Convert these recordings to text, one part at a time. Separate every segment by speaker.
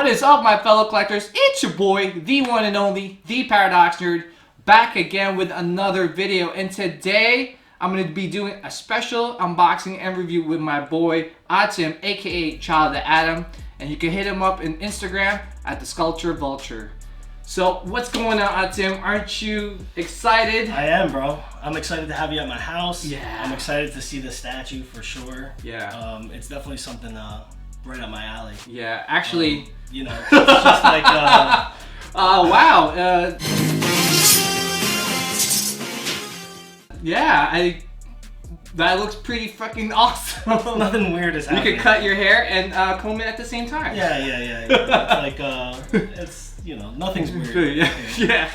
Speaker 1: What is up, my fellow collectors? It's your boy, the one and only, the Paradox Nerd, back again with another video. And today, I'm going to be doing a special unboxing and review with my boy, Atim, aka Child of Adam. And you can hit him up on Instagram at the Sculpture Vulture. So, what's going on, Atim? Aren't you excited?
Speaker 2: I am, bro. I'm excited to have you at my house.
Speaker 1: Yeah. I'm
Speaker 2: excited to see the statue for sure.
Speaker 1: Yeah.
Speaker 2: It's definitely something right up my alley.
Speaker 1: Yeah, actually...
Speaker 2: you know, it's just like...
Speaker 1: wow. Yeah, that looks pretty fucking awesome.
Speaker 2: Nothing weird is happening.
Speaker 1: You could cut your hair and comb it at the same time.
Speaker 2: Yeah. It's like, it's, you know, nothing's weird.
Speaker 1: Yeah.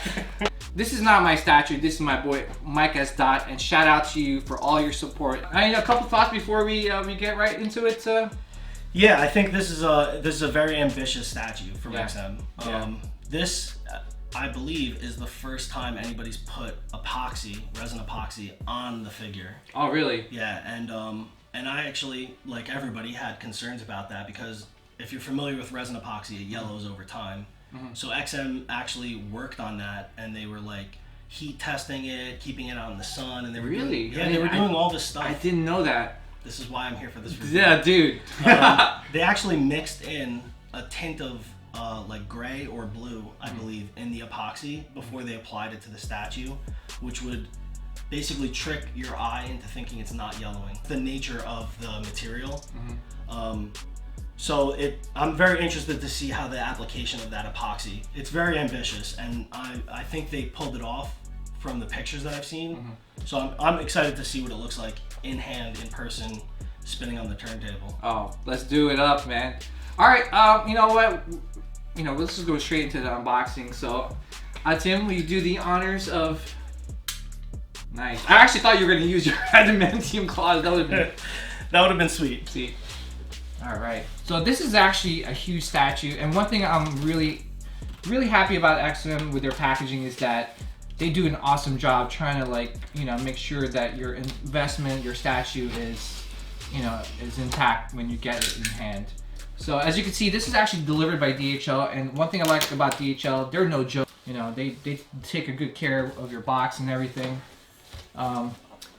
Speaker 1: This is not my statue. This is my boy Mike S. Dot, and shout out to you for all your support. A couple thoughts before we get right into it.
Speaker 2: Yeah, I think this is a very ambitious statue from XM. This, I believe, is the first time anybody's put resin epoxy on the figure. Oh, really? Yeah, and I actually, like everybody, had concerns about that because if you're familiar with resin epoxy, it yellows over time. Mm-hmm. So XM actually worked on that, and they were like heat testing it, keeping it out in the sun, and they were doing all this stuff.
Speaker 1: I didn't know that.
Speaker 2: This is why I'm here for this review.
Speaker 1: Yeah, dude.
Speaker 2: They actually mixed in a tint of like gray or blue, I believe, in the epoxy before they applied it to the statue, which would basically trick your eye into thinking it's not yellowing. The nature of the material. Mm-hmm. So I'm very interested to see how the application of that epoxy. It's very ambitious, and I think they pulled it off from the pictures that I've seen. Mm-hmm. So I'm excited to see what it looks like in hand, in person, spinning on the turntable. Oh,
Speaker 1: let's do it up, man. All right, you know what? Let's just go straight into the unboxing. So, Tim, will you do the honors of... Nice. I actually thought you were going to use your adamantium claws. That would
Speaker 2: have been sweet.
Speaker 1: See. All right. So this is actually a huge statue, and one thing I'm really, really happy about XM with their packaging is that they do an awesome job trying to make sure that your investment, your statue is intact when you get it in hand. So as you can see, this is actually delivered by DHL, and one thing I like about DHL, they're no joke. They take a good care of your box and everything.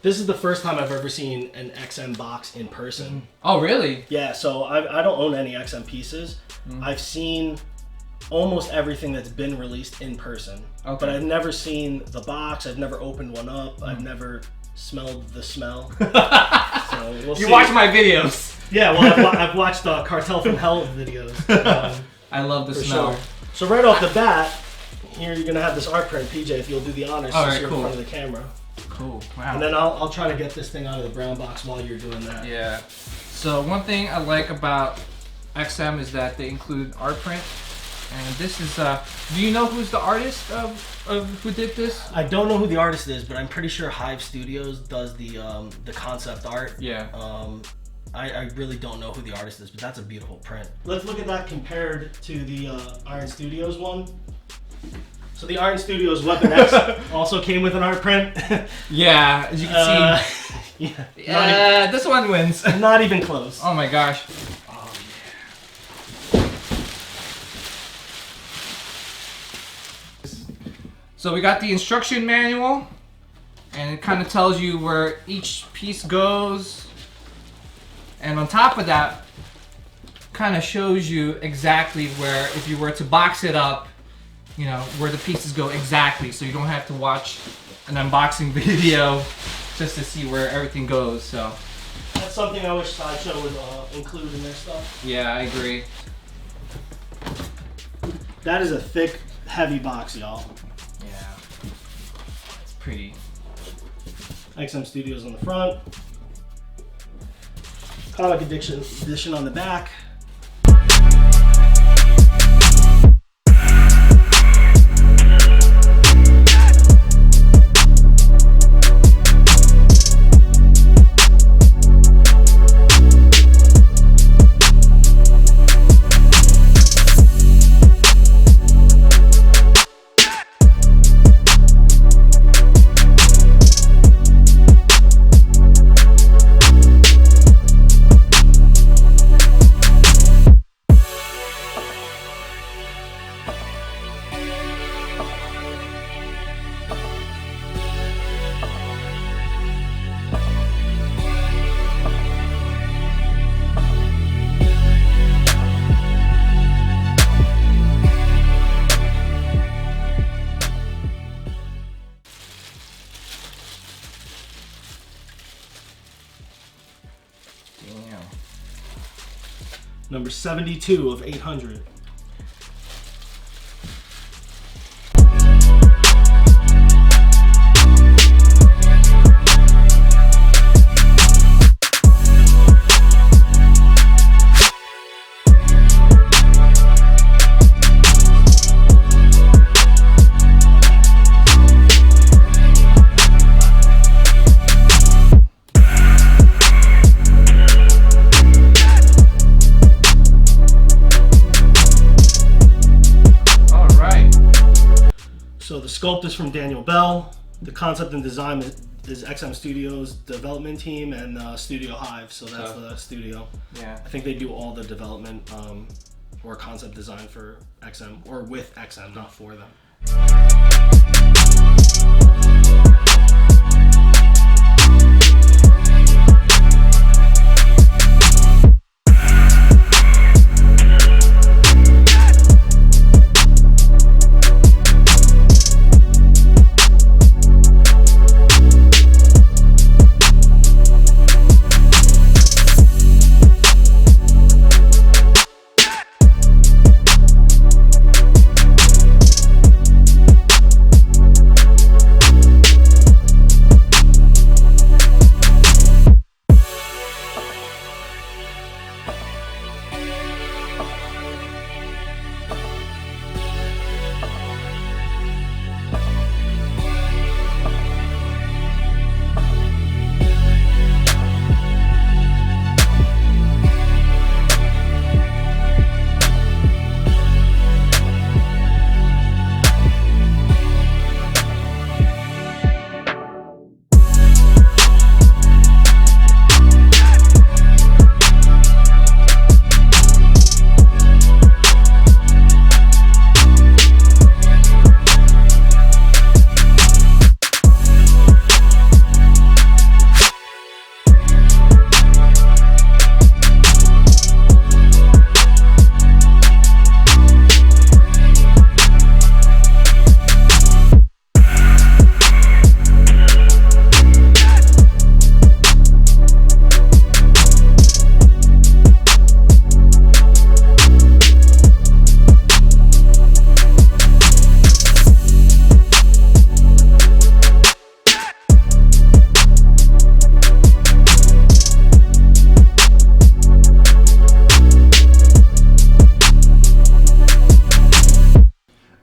Speaker 2: This is the first time I've ever seen an XM box in person.
Speaker 1: Oh, really?
Speaker 2: Yeah, so I don't own any XM pieces. I've seen almost everything that's been released in person. Okay. But I've never seen the box, I've never opened one up, I've never smelled the smell. So we'll see.
Speaker 1: You watch my videos.
Speaker 2: Yeah, well, I've watched Cartel from Hell videos.
Speaker 1: I love the smell.
Speaker 2: Sure. So right off the bat, here you're gonna have this art print, PJ, if you'll do the honors
Speaker 1: in
Speaker 2: front of the camera.
Speaker 1: Cool. Wow.
Speaker 2: And then I'll try to get this thing out of the brown box while you're doing that.
Speaker 1: Yeah. So one thing I like about XM is that they include art print. And this is, do you know who's the artist of who did this?
Speaker 2: I don't know who the artist is, but I'm pretty sure Hive Studios does the concept art.
Speaker 1: Yeah.
Speaker 2: I really don't know who the artist is, but that's a beautiful print. Let's look at that compared to the Iron Studios one. So the Iron Studios Weapon X also came with an art print.
Speaker 1: Yeah, as you can see. Yeah, this one wins.
Speaker 2: Not even close.
Speaker 1: Oh my gosh. Oh yeah. So we got the instruction manual, and it kind of tells you where each piece goes. And on top of that, kind of shows you exactly where, if you were to box it up, where the pieces go exactly, so you don't have to watch an unboxing video just to see where everything goes. So
Speaker 2: that's something I wish Sideshow would include in their stuff.
Speaker 1: Yeah, I agree.
Speaker 2: That is a thick, heavy box, y'all.
Speaker 1: Yeah, it's pretty.
Speaker 2: XM Studios on the front. Comic edition on the back. Number 72 of 800. So the sculpt is from Daniel Bell. The concept and design is XM Studios development team and Studio Hive. So that's the studio.
Speaker 1: Yeah.
Speaker 2: I think they do all the development or concept design for XM or with XM, not for them.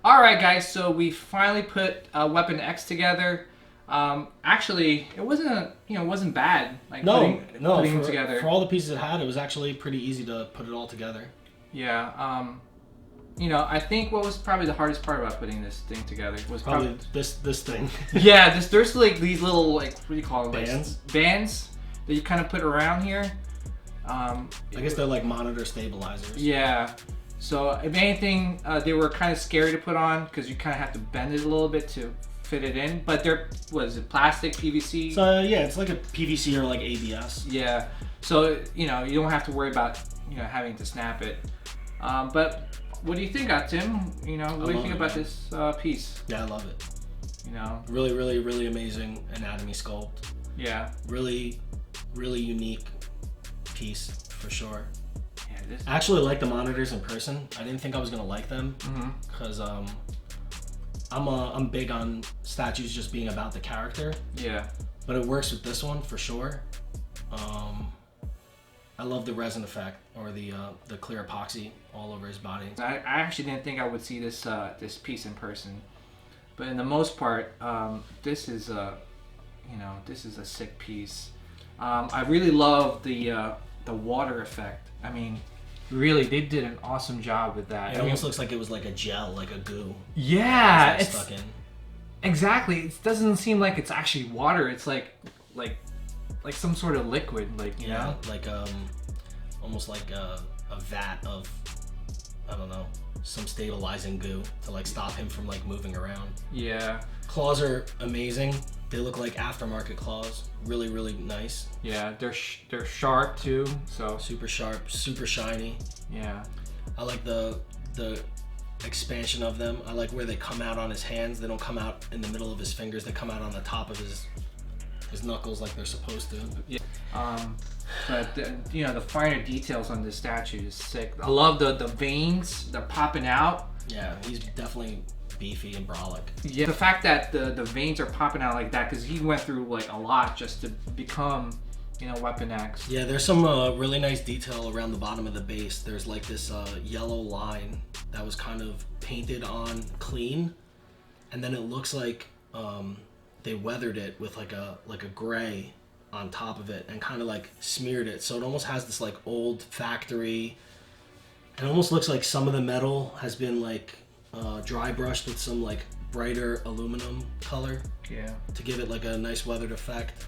Speaker 1: Alright guys, so we finally put Weapon X together. Actually, it wasn't bad. Like putting them together.
Speaker 2: For all the pieces it had, it was actually pretty easy to put it all together.
Speaker 1: Yeah. I think what was probably the hardest part about putting this thing together was probably
Speaker 2: this thing.
Speaker 1: Yeah, there's like these little, like, what do you call them?
Speaker 2: Bands?
Speaker 1: Like, bands that you kind of put around here.
Speaker 2: I guess they're like monitor stabilizers.
Speaker 1: Yeah. So if anything, they were kind of scary to put on because you kind of have to bend it a little bit to fit it in. But they're, what is it, plastic, PVC?
Speaker 2: So yeah, it's like a PVC or like ABS.
Speaker 1: Yeah. So you don't have to worry about having to snap it. But what do you think, Tim? What do you think about this piece?
Speaker 2: Yeah, I love it. Really, really, really amazing anatomy sculpt.
Speaker 1: Yeah.
Speaker 2: Really, really unique piece for sure.
Speaker 1: Yeah,
Speaker 2: I actually like the monitors in person. I didn't think I was gonna like them because I'm big on statues just being about the character.
Speaker 1: Yeah.
Speaker 2: But it works with this one for sure. I love the resin effect or the clear epoxy all over his body.
Speaker 1: I actually didn't think I would see this this piece in person, but in the most part, this is a sick piece. I really love the water effect. I mean, really, they did an awesome job with that.
Speaker 2: It almost looks like it was like a gel, like a goo.
Speaker 1: Yeah,
Speaker 2: it's stuck in.
Speaker 1: Exactly. It doesn't seem like it's actually water. It's like some sort of liquid, like you know,
Speaker 2: like almost like a vat of, I don't know, some stabilizing goo to like stop him from like moving around.
Speaker 1: Yeah.
Speaker 2: Claws are amazing. They look like aftermarket claws. Really, really nice.
Speaker 1: Yeah, they're sharp too. So
Speaker 2: super sharp, super shiny.
Speaker 1: Yeah.
Speaker 2: I like the expansion of them. I like where they come out on his hands. They don't come out in the middle of his fingers. They come out on the top of his his knuckles like they're supposed to.
Speaker 1: Yeah. But you know, the finer details on this statue is sick. I love the veins, they're popping out.
Speaker 2: Yeah, he's definitely beefy and brolic.
Speaker 1: Yeah, the fact that the veins are popping out like that, because he went through like a lot just to become, you know, Weapon X.
Speaker 2: Yeah, there's some really nice detail around the bottom of the base. There's like this yellow line that was kind of painted on clean, and then it looks like they weathered it with like a gray on top of it and kind of like smeared it, so it almost has this like old factory. It almost looks like some of the metal has been like dry brushed with some like brighter aluminum color.
Speaker 1: Yeah.
Speaker 2: To give it like a nice weathered effect.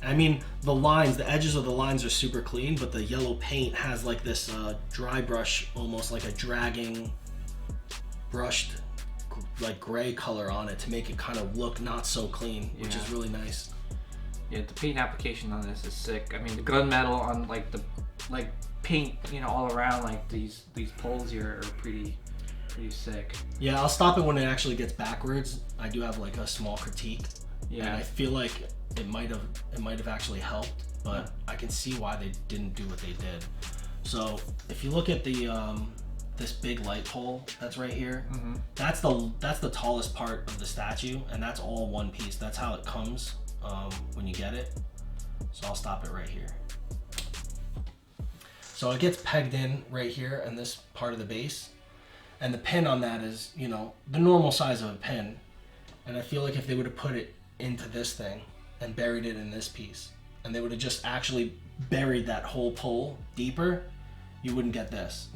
Speaker 2: I mean, the lines, the edges of the lines are super clean, but the yellow paint has like this dry brush, almost like a dragging brushed like gray color on it to make it kind of look not so clean, which is really nice.
Speaker 1: Yeah, the paint application on this is sick. I mean, the gunmetal on like the paint, you know, all around like these poles here are pretty sick.
Speaker 2: Yeah, I'll stop it when it actually gets backwards. I do have like a small critique.
Speaker 1: Yeah.
Speaker 2: And I feel like it might have actually helped, but I can see why they didn't do what they did. So if you look at the this big light pole that's right here, that's the tallest part of the statue, and that's all one piece. That's how it comes when you get it. So I'll stop it right here. So it gets pegged in right here in this part of the base, and the pin on that is, you know, the normal size of a pin. And I feel like if they would have put it into this thing and buried it in this piece, and they would have just actually buried that whole pole deeper, you wouldn't get this.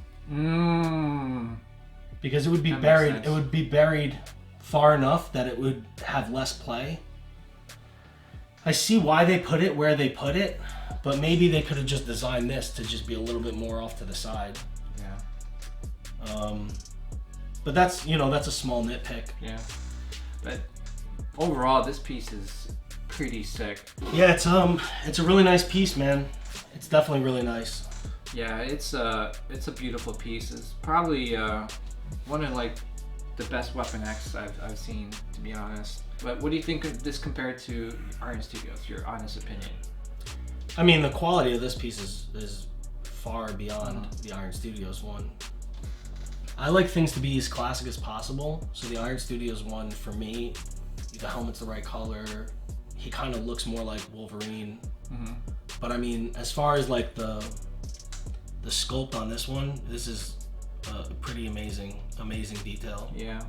Speaker 2: Because it would be buried. It would be buried far enough that it would have less play. I see why they put it where they put it, but maybe they could have just designed this to just be a little bit more off to the side.
Speaker 1: Yeah.
Speaker 2: But that's, you know, that's a small nitpick.
Speaker 1: Yeah. But overall, this piece is pretty sick.
Speaker 2: Yeah, it's a really nice piece, man. It's definitely really nice.
Speaker 1: Yeah, it's a beautiful piece. It's probably one of like the best Weapon X I've seen, to be honest. But what do you think of this compared to Iron Studios? Your honest opinion?
Speaker 2: I mean, the quality of this piece is far beyond the Iron Studios one. I like things to be as classic as possible, so the Iron Studios one, for me, the helmet's the right color. He kind of looks more like Wolverine. But I mean, as far as like the sculpt on this one, this is a pretty amazing detail.
Speaker 1: Yeah.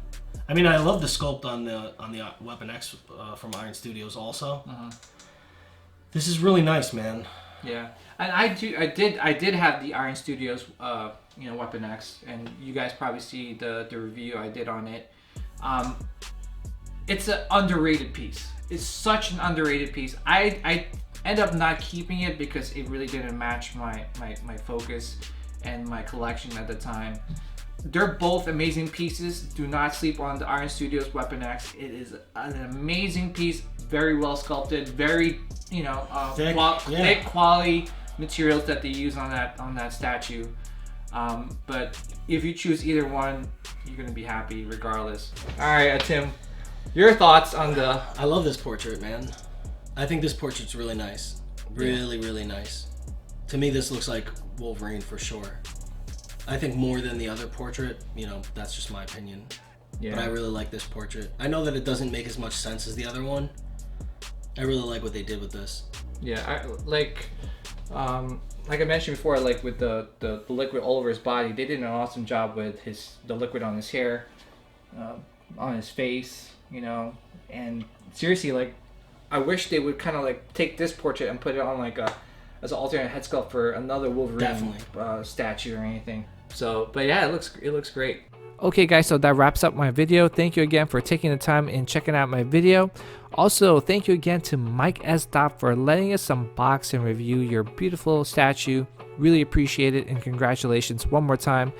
Speaker 2: I mean, I love the sculpt on the Weapon X from Iron Studios also. This is really nice, man.
Speaker 1: Yeah, and I did have the Iron Studios, you know, Weapon X, and you guys probably see the review I did on it. It's an underrated piece. It's such an underrated piece. I end up not keeping it because it really didn't match my focus and my collection at the time. They're both amazing pieces. Do not sleep on the Iron Studios Weapon X. It is an amazing piece, very well sculpted, very, you know, thick quality materials that they use on that statue. But if you choose either one, you're gonna be happy regardless. All right, Tim, your thoughts on the...
Speaker 2: I love this portrait, man. I think this portrait's really nice. Really, really nice. To me, this looks like Wolverine for sure. I think more than the other portrait, you know, that's just my opinion. Yeah. But I really like this portrait. I know that it doesn't make as much sense as the other one. I really like what they did with this.
Speaker 1: Yeah, like I mentioned before, like with the liquid all over his body, they did an awesome job with the liquid on his hair, on his face, you know. And seriously, like, I wish they would kind of like take this portrait and put it on like as an alternate head sculpt for another Wolverine statue or anything. So, but yeah, it looks great. Okay guys, so that wraps up my video. Thank you again for taking the time and checking out my video. Also, thank you again to Mike S. for letting us unbox and review your beautiful statue. Really appreciate it, and congratulations one more time.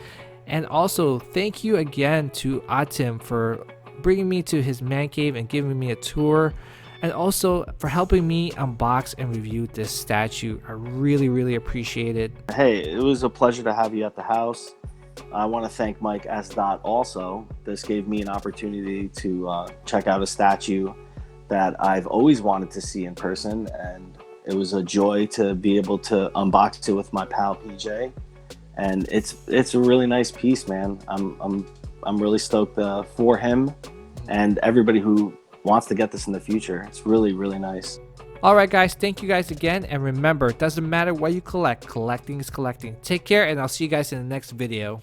Speaker 1: And also, thank you again to Atim for bringing me to his man cave and giving me a tour. And also for helping me unbox and review this statue. I really, really appreciate it.
Speaker 3: Hey, it was a pleasure to have you at the house. I want to thank Mike S. also. This gave me an opportunity to check out a statue that I've always wanted to see in person, and it was a joy to be able to unbox it with my pal PJ. And it's a really nice piece, man. I'm really stoked for him and everybody who wants to get this in the future. It's really, really nice.
Speaker 1: All right, guys. Thank you guys again. And remember, it doesn't matter what you collect. Collecting is collecting. Take care, and I'll see you guys in the next video.